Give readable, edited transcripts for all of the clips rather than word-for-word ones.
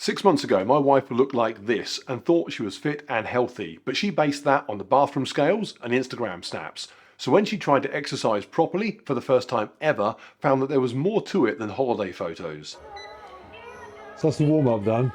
6 months ago, my wife looked like this and thought she was fit and healthy, but she based that on the bathroom scales and Instagram snaps. So when she tried to exercise properly for the first time ever, found that there was more to it than holiday photos. So that's the warm-up done.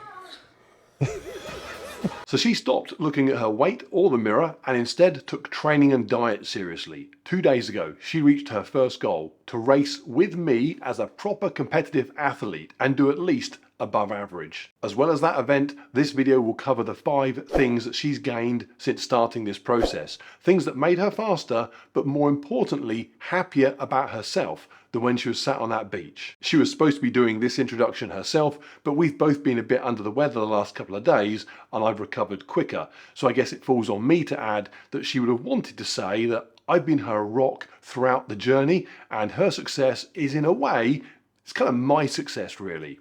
So she stopped looking at her weight or the mirror and instead took training and diet seriously. 2 days ago, she reached her first goal, to race with me as a proper competitive athlete and do at least above average. As well as that event, this video will cover the 5 things that she's gained since starting this process. Things that made her faster, but more importantly, happier about herself than when she was sat on that beach. She was supposed to be doing this introduction herself, but we've both been a bit under the weather the last couple of days and I've recovered quicker. So I guess it falls on me to add that she would have wanted to say that I've been her rock throughout the journey and her success is, in a way, it's kind of my success really.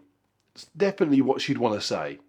It's definitely what she'd want to say.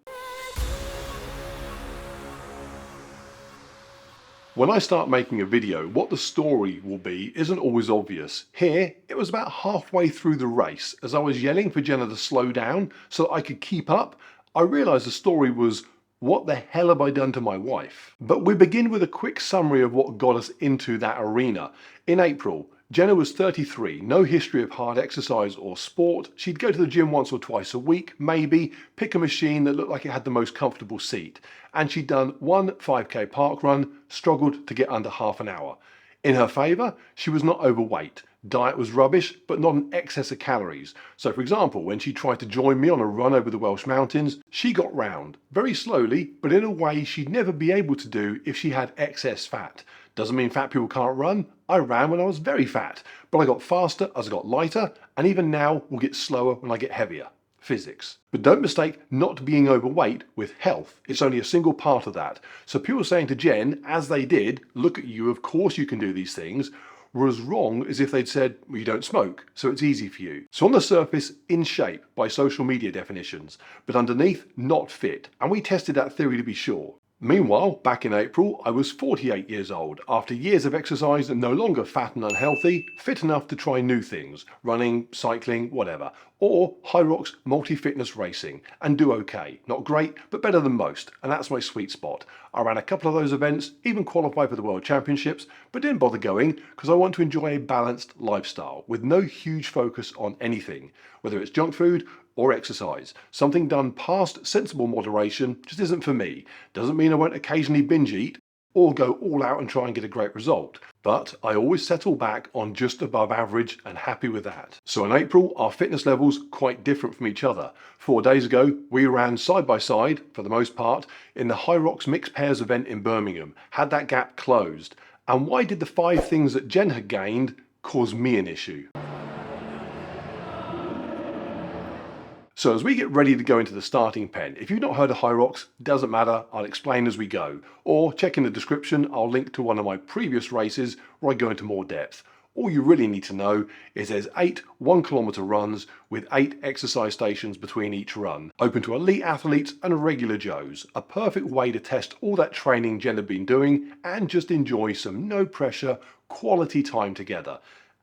When I start making a video, what the story will be isn't always obvious. Here, it was about halfway through the race. As I was yelling for Jenna to slow down so that I could keep up, I realised the story was, what the hell have I done to my wife? But we begin with a quick summary of what got us into that arena. In April, Jenna was 33, no history of hard exercise or sport. She'd go to the gym once or twice a week, maybe, pick a machine that looked like it had the most comfortable seat. And she'd done one 5k park run, struggled to get under half an hour. In her favour, she was not overweight. Diet was rubbish, but not an excess of calories. So for example, when she tried to join me on a run over the Welsh mountains, she got round, very slowly, but in a way she'd never be able to do if she had excess fat. Doesn't mean fat people can't run. I ran when I was very fat, but I got faster as I got lighter, and even now will get slower when I get heavier. Physics. But don't mistake not being overweight with health. It's only a single part of that. So people saying to Jen, as they did, look at you, of course you can do these things, were as wrong as if they'd said, well, you don't smoke, so it's easy for you. So on the surface, in shape by social media definitions, but underneath, not fit. And we tested that theory to be sure. Meanwhile, back in April, I was 48 years old, after years of exercise and no longer fat and unhealthy, fit enough to try new things, running, cycling, whatever, or HYROX multi-fitness racing, and do okay. Not great, but better than most, and that's my sweet spot. I ran a couple of those events, even qualified for the World Championships, but didn't bother going because I want to enjoy a balanced lifestyle with no huge focus on anything, whether it's junk food or exercise. Something done past sensible moderation just isn't for me. Doesn't mean I won't occasionally binge eat or go all out and try and get a great result. But I always settle back on just above average and happy with that. So in April, our fitness levels quite different from each other. 4 days ago, we ran side by side, for the most part, in the HYROX mixed pairs event in Birmingham, had that gap closed. And why did the 5 things that Jen had gained cause me an issue? So as we get ready to go into the starting pen, if you've not heard of HYROX, doesn't matter, I'll explain as we go. Or check in the description, I'll link to one of my previous races where I go into more depth. All you really need to know is there's 8 1-kilometre runs with 8 exercise stations between each run, open to elite athletes and regular Joes. A perfect way to test all that training Jen had been doing and just enjoy some no pressure, quality time together.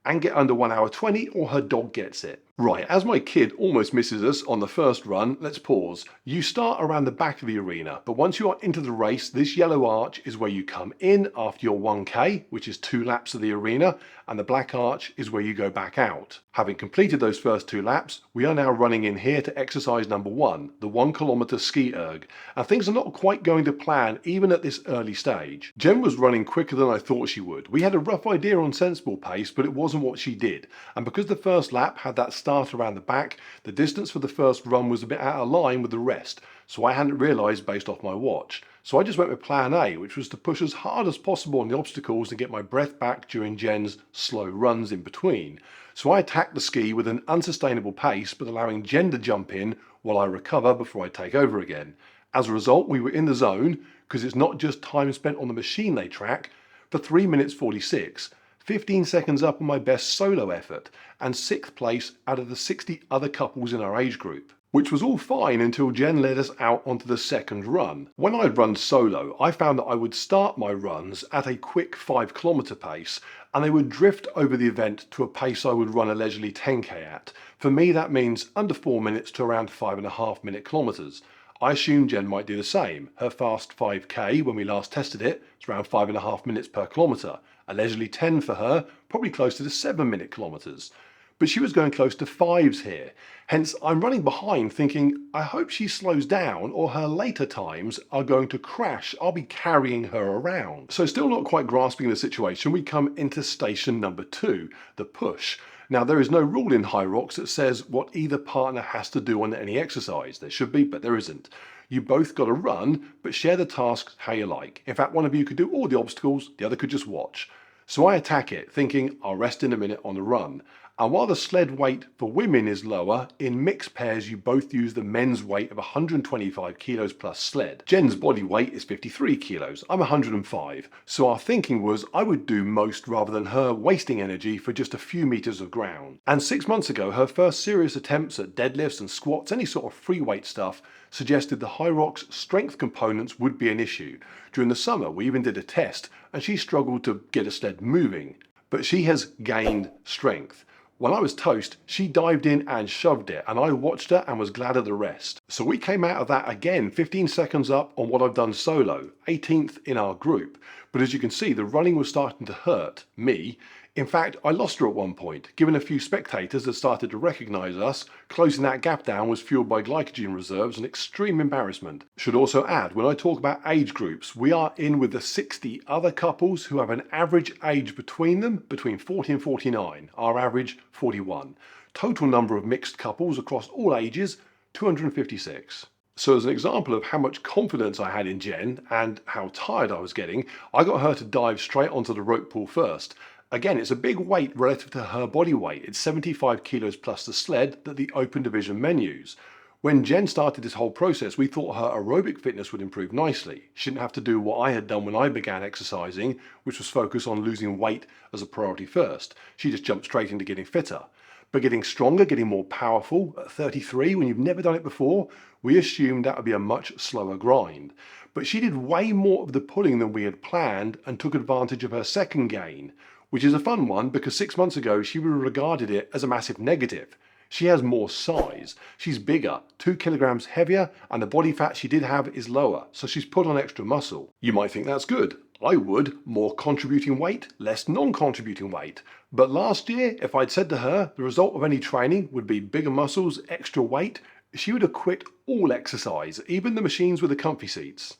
And get under 1 hour 20 or her dog gets it. Right, as my kid almost misses us on the first run, let's pause. You start around the back of the arena, but once you are into the race, this yellow arch is where you come in after your 1k, which is 2 laps of the arena, and the black arch is where you go back out. Having completed those first 2 laps, we are now running in here to exercise number 1, the 1-kilometre ski erg, and things are not quite going to plan even at this early stage. Jen was running quicker than I thought she would. We had a rough idea on sensible pace, but it wasn't what she did, and because the first lap had that start around the back, the distance for the first run was a bit out of line with the rest, so I hadn't realised based off my watch. So I just went with plan A, which was to push as hard as possible on the obstacles and get my breath back during Jen's slow runs in between. So I attacked the ski with an unsustainable pace, but allowing Jen to jump in while I recover before I take over again. As a result, we were in the zone, because it's not just time spent on the machine they track, for 3 minutes 46. 15 seconds up on my best solo effort, and 6th place out of the 60 other couples in our age group. Which was all fine until Jen led us out onto the second run. When I'd run solo, I found that I would start my runs at a quick 5-kilometre pace, and they would drift over the event to a pace I would run a leisurely 10k at. For me, that means under 4 minutes to around 5.5 minute kilometres. I assumed Jen might do the same. Her fast 5K, when we last tested it, was around 5.5 minutes per kilometre. A leisurely 10 for her, probably closer to 7-minute kilometres. But she was going close to 5s here. Hence, I'm running behind thinking, I hope she slows down or her later times are going to crash. I'll be carrying her around. So still not quite grasping the situation, we come into station number 2, the push. Now, there is no rule in HYROX that says what either partner has to do on any exercise. There should be, but there isn't. You both got to run, but share the tasks how you like. In fact, one of you could do all the obstacles, the other could just watch. So I attack it, thinking I'll rest in a minute on the run. And while the sled weight for women is lower, in mixed pairs you both use the men's weight of 125 kilos plus sled. Jen's body weight is 53 kilos, I'm 105, so our thinking was I would do most rather than her wasting energy for just a few meters of ground. And 6 months ago, her first serious attempts at deadlifts and squats, any sort of free weight stuff, suggested the HYROX strength components would be an issue. During the summer, we even did a test, and she struggled to get a sled moving. But she has gained strength. When I was toast, she dived in and shoved it, and I watched her and was glad of the rest. So we came out of that again, 15 seconds up on what I've done solo, 18th in our group. But as you can see, the running was starting to hurt me. In fact, I lost her at one point, given a few spectators had started to recognise us. Closing that gap down was fueled by glycogen reserves and extreme embarrassment. Should also add, when I talk about age groups, we are in with the 60 other couples who have an average age between them between 40 and 49, our average 41. Total number of mixed couples across all ages, 256. So as an example of how much confidence I had in Jen and how tired I was getting, I got her to dive straight onto the rope pool first. Again, it's a big weight relative to her body weight. It's 75 kilos plus the sled that the open division men use. When Jen started this whole process, we thought her aerobic fitness would improve nicely. She didn't have to do what I had done when I began exercising, which was focus on losing weight as a priority first. She just jumped straight into getting fitter. But getting stronger, getting more powerful at 33, when you've never done it before, we assumed that would be a much slower grind. But she did way more of the pulling than we had planned and took advantage of her second gain, which is a fun one because 6 months ago she would have regarded it as a massive negative. She has more size, she's bigger, 2 kilograms heavier, and the body fat she did have is lower, so she's put on extra muscle. You might think that's good. I would. More contributing weight, less non-contributing weight. But last year, if I'd said to her the result of any training would be bigger muscles, extra weight, she would have quit all exercise, even the machines with the comfy seats.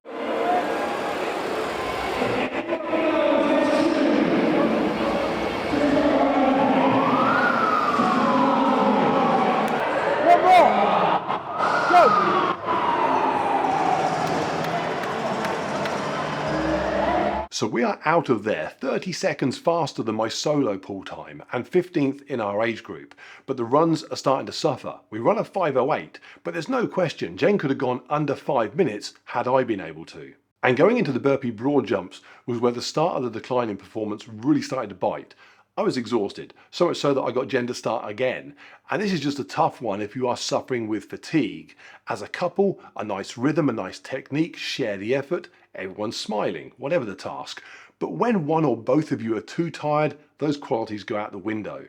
So we are out of there, 30 seconds faster than my solo pull time and 15th in our age group. But the runs are starting to suffer. We run a 5:08, but there's no question Jen could have gone under 5 minutes had I been able to. And going into the burpee broad jumps was where the start of the decline in performance really started to bite. I was exhausted, so much so that I got Jen to start again. And this is just a tough one if you are suffering with fatigue. As a couple, a nice rhythm, a nice technique, share the effort, everyone's smiling, whatever the task. But when one or both of you are too tired, those qualities go out the window.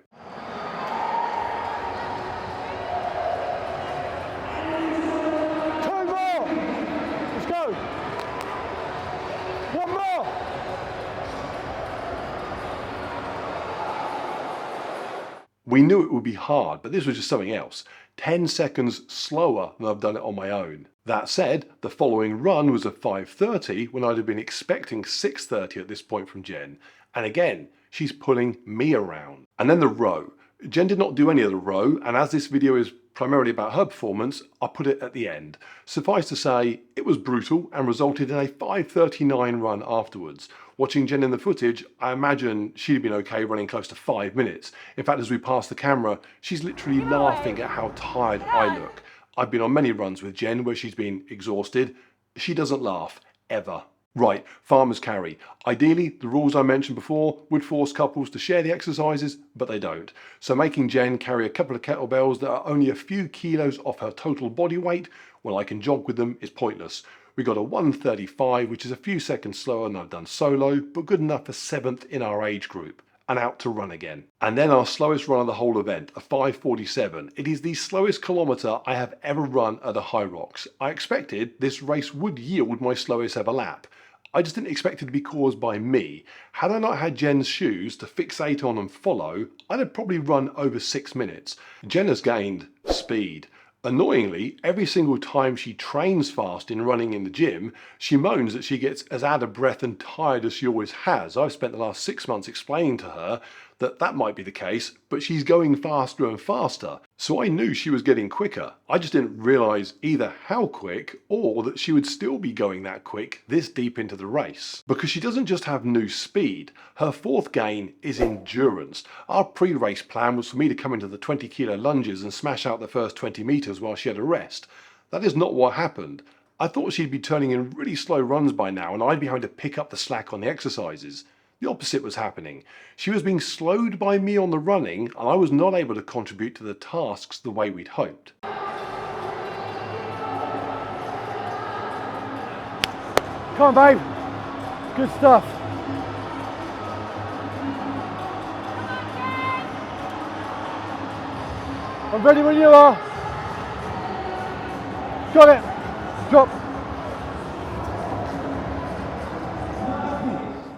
Two more! Let's go! One more! We knew it would be hard, but this was just something else. 10 seconds slower than I've done it on my own. That said, the following run was a 5:30 when I'd have been expecting 6:30 at this point from Jen. And again, she's pulling me around. And then the row. Jen did not do any of the row, and as this video is primarily about her performance, I'll put it at the end. Suffice to say, it was brutal and resulted in a 5:39 run afterwards. Watching Jen in the footage, I imagine she'd been okay running close to 5 minutes. In fact, as we pass the camera, she's literally laughing at how tired I look. I've been on many runs with Jen where she's been exhausted. She doesn't laugh, ever. Right, farmer's carry. Ideally, the rules I mentioned before would force couples to share the exercises, but they don't. So making Jen carry a couple of kettlebells that are only a few kilos off her total body weight when I can jog with them is pointless. We got a 1:35, which is a few seconds slower than I've done solo, but good enough for 7th in our age group. and out to run again. And then our slowest run of the whole event, a 5:47. It is the slowest kilometre I have ever run at a HYROX. I expected this race would yield my slowest ever lap. I just didn't expect it to be caused by me. Had I not had Jen's shoes to fixate on and follow, I'd have probably run over 6 minutes. Jen has gained speed. Annoyingly, every single time she trains fast in running in the gym, she moans that she gets as out of breath and tired as she always has. I've spent the last 6 months explaining to her that that might be the case, but she's going faster and faster. So I knew she was getting quicker. I just didn't realise either how quick or that she would still be going that quick this deep into the race. Because she doesn't just have new speed, her fourth gain is endurance. Our pre-race plan was for me to come into the 20-kilo lunges and smash out the first 20 metres while she had a rest. That is not what happened. I thought she'd be turning in really slow runs by now and I'd be having to pick up the slack on the exercises. The opposite was happening. She was being slowed by me on the running and I was not able to contribute to the tasks the way we'd hoped. Come on, babe. Good stuff. I'm ready when you are. Got it. Drop.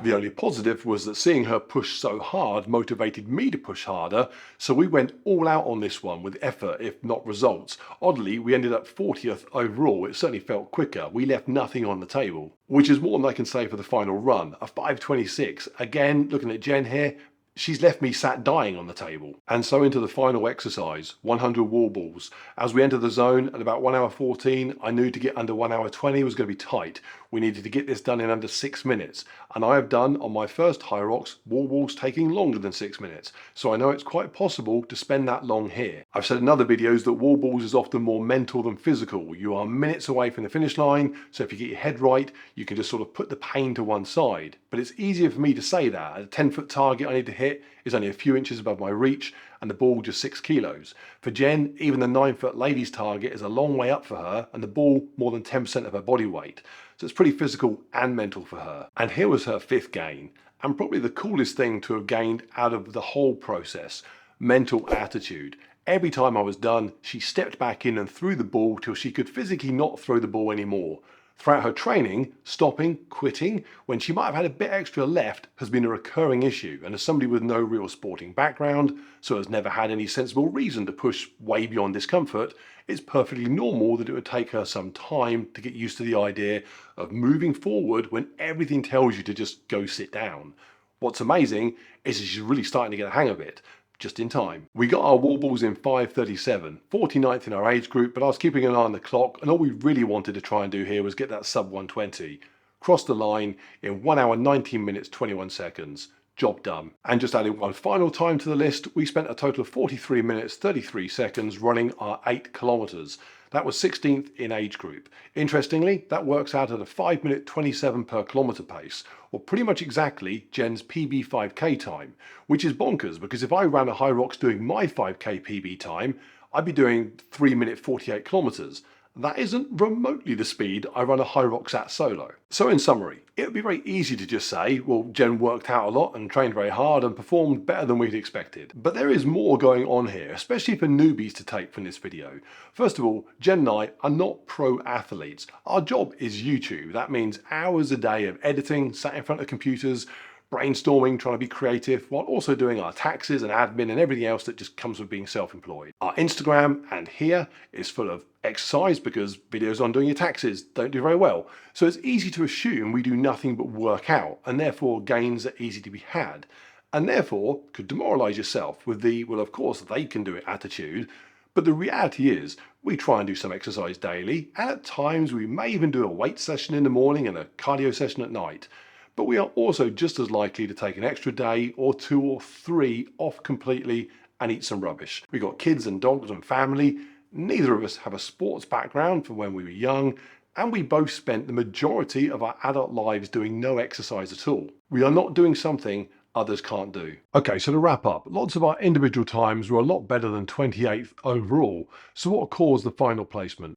The only positive was that seeing her push so hard motivated me to push harder, so we went all out on this one with effort if not results. Oddly, we ended up 40th overall. It certainly felt quicker. We left nothing on the table, which is more than I can say for the final run, a 5:26. Again, looking at Jen here, she's left me sat dying on the table. And so into the final exercise, 100 wall balls. As we entered the zone at about 1 hour 14, I knew to get under 1 hour 20 was going to be tight. We needed to get this done in under 6 minutes. And I have done on my first HYROX wall balls taking longer than 6 minutes. So I know it's quite possible to spend that long here. I've said in other videos that wall balls is often more mental than physical. You are minutes away from the finish line, so if you get your head right, you can just sort of put the pain to one side. But it's easier for me to say that. A 10-foot target I need to hit is only a few inches above my reach and the ball just 6 kilos. For Jen, even the 9-foot ladies target is a long way up for her and the ball more than 10% of her body weight. So it's pretty physical and mental for her. And here was her 5th gain, and probably the coolest thing to have gained out of the whole process, mental attitude. Every time I was done, she stepped back in and threw the ball till she could physically not throw the ball anymore. Throughout her training, stopping, quitting, when she might have had a bit extra left has been a recurring issue, and as somebody with no real sporting background, so has never had any sensible reason to push way beyond discomfort, it's perfectly normal that it would take her some time to get used to the idea of moving forward when everything tells you to just go sit down. What's amazing is that she's really starting to get a hang of it. Just in time. We got our wall balls in 5:37, 49th in our age group, but I was keeping an eye on the clock and all we really wanted to try and do here was get that sub 120. Crossed the line in 1 hour 19 minutes 21 seconds. Job done. And just adding one final time to the list, we spent a total of 43 minutes 33 seconds running our 8 kilometers. That was 16th in age group. Interestingly, that works out at a 5-minute 27 per kilometre pace, or pretty much exactly Jen's PB 5k time, which is bonkers because if I ran a HYROX doing my 5k PB time, I'd be doing 3-minute 48 kilometres. That isn't remotely the speed I run a HYROX at solo. So in summary, it would be very easy to just say, well, Jen worked out a lot and trained very hard and performed better than we'd expected. But there is more going on here, especially for newbies to take from this video. First of all, Jen and I are not pro athletes. Our job is YouTube. That means hours a day of editing, sat in front of computers, brainstorming, trying to be creative, while also doing our taxes and admin and everything else that just comes with being self-employed. Our Instagram and here is full of exercise because videos on doing your taxes don't do very well. So it's easy to assume we do nothing but work out and therefore gains are easy to be had. And therefore could demoralize yourself with the, well, of course they can do it attitude. But the reality is we try and do some exercise daily and at times we may even do a weight session in the morning and a cardio session at night. But we are also just as likely to take an extra day or 2 or 3 off completely and eat some rubbish. We've got kids and dogs and family. Neither of us have a sports background from when we were young, and we both spent the majority of our adult lives doing no exercise at all. We are not doing something others can't do. Okay, so to wrap up, lots of our individual times were a lot better than 28th overall. So what caused the final placement?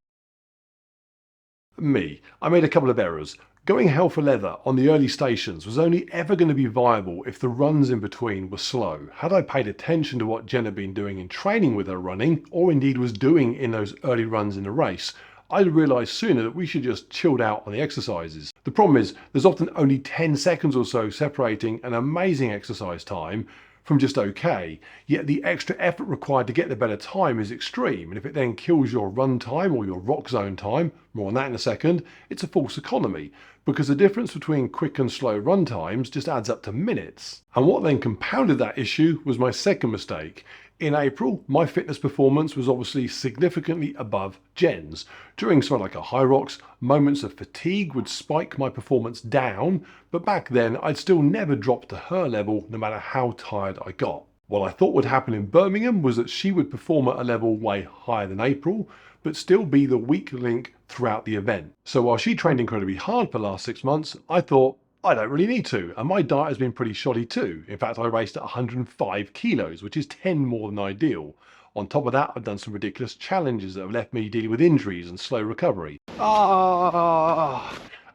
Me. I made a couple of errors. Going hell for leather on the early stations was only ever going to be viable if the runs in between were slow. Had I paid attention to what Jen had been doing in training with her running, or indeed was doing in those early runs in the race, I'd realised sooner that we should just chilled out on the exercises. The problem is there's often only 10 seconds or so separating an amazing exercise time from just okay, yet the extra effort required to get the better time is extreme, and if it then kills your run time or your rock zone time, more on that in a second, it's a false economy, because the difference between quick and slow run times just adds up to minutes. And what then compounded that issue was my second mistake. In April, my fitness performance was obviously significantly above Jen's. During something like a HYROX, moments of fatigue would spike my performance down, but back then I'd still never dropped to her level no matter how tired I got. What I thought would happen in Birmingham was that she would perform at a level way higher than April, but still be the weak link throughout the event. So while she trained incredibly hard for the last 6 months, I thought, I don't really need to, and my diet has been pretty shoddy too. In fact, I raced at 105 kilos, which is 10 more than ideal. On top of that, I've done some ridiculous challenges that have left me dealing with injuries and slow recovery.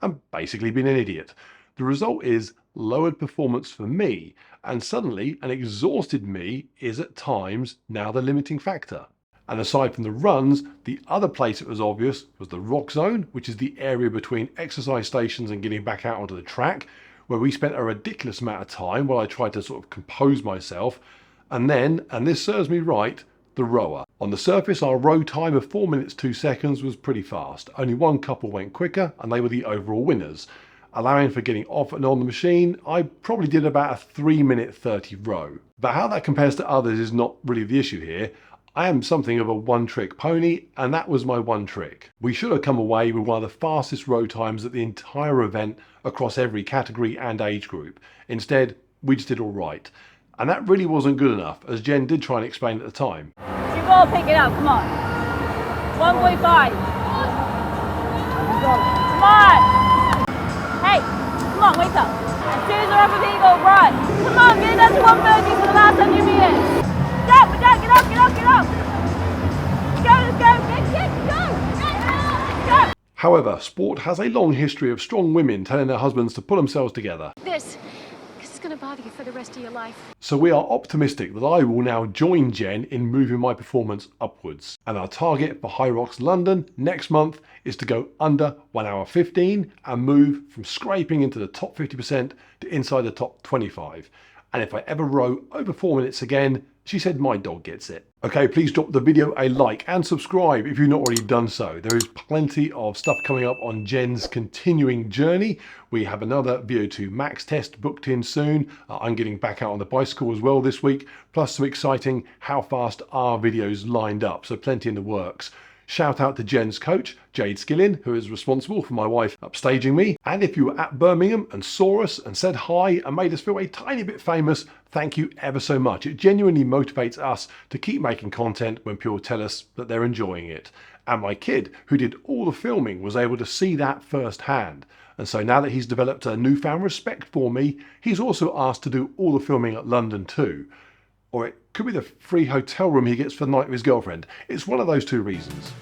And basically been an idiot. The result is lowered performance for me, and suddenly an exhausted me is at times now the limiting factor. And aside from the runs, the other place it was obvious was the rock zone, which is the area between exercise stations and getting back out onto the track, where we spent a ridiculous amount of time while I tried to sort of compose myself. And then, and this serves me right, the rower. On the surface, our row time of 4 minutes 2 seconds was pretty fast. Only one couple went quicker, and they were the overall winners. Allowing for getting off and on the machine, I probably did about a 3-minute 30 row. But how that compares to others is not really the issue here. I am something of a one-trick pony, and that was my one trick. We should have come away with one of the fastest row times at the entire event across every category and age group. Instead, we just did all right. And that really wasn't good enough, as Jen did try and explain at the time. You gotta pick it up, come on. 1.5. Come on. Hey, come on, wake up. As soon as the rubber feet go, run. Come on, get it down to 130 for the last 100 meters. Get up, get up, get up, get up, get up. Let's go, go. However, sport has a long history of strong women telling their husbands to pull themselves together. This is going to bother you for the rest of your life. So we are optimistic that I will now join Jen in moving my performance upwards. And our target for HYROX London next month is to go under 1 hour 15 and move from scraping into the top 50% to inside the top 25. And if I ever row over 4 minutes again, she said my dog gets it. Okay, please drop the video a like and subscribe if you've not already done so. There is plenty of stuff coming up on Jen's continuing journey. We have another VO2 max test booked in soon. I'm getting back out on the bicycle as well this week, plus some exciting how fast are videos lined up, so plenty in the works. Shout out to Jen's coach, Jade Skillin, who is responsible for my wife upstaging me. And if you were at Birmingham and saw us and said hi and made us feel a tiny bit famous, thank you ever so much. It genuinely motivates us to keep making content when people tell us that they're enjoying it. And my kid, who did all the filming, was able to see that firsthand. And so now that he's developed a newfound respect for me, he's also asked to do all the filming at London too. Or it could be the free hotel room he gets for the night with his girlfriend. It's one of those two reasons.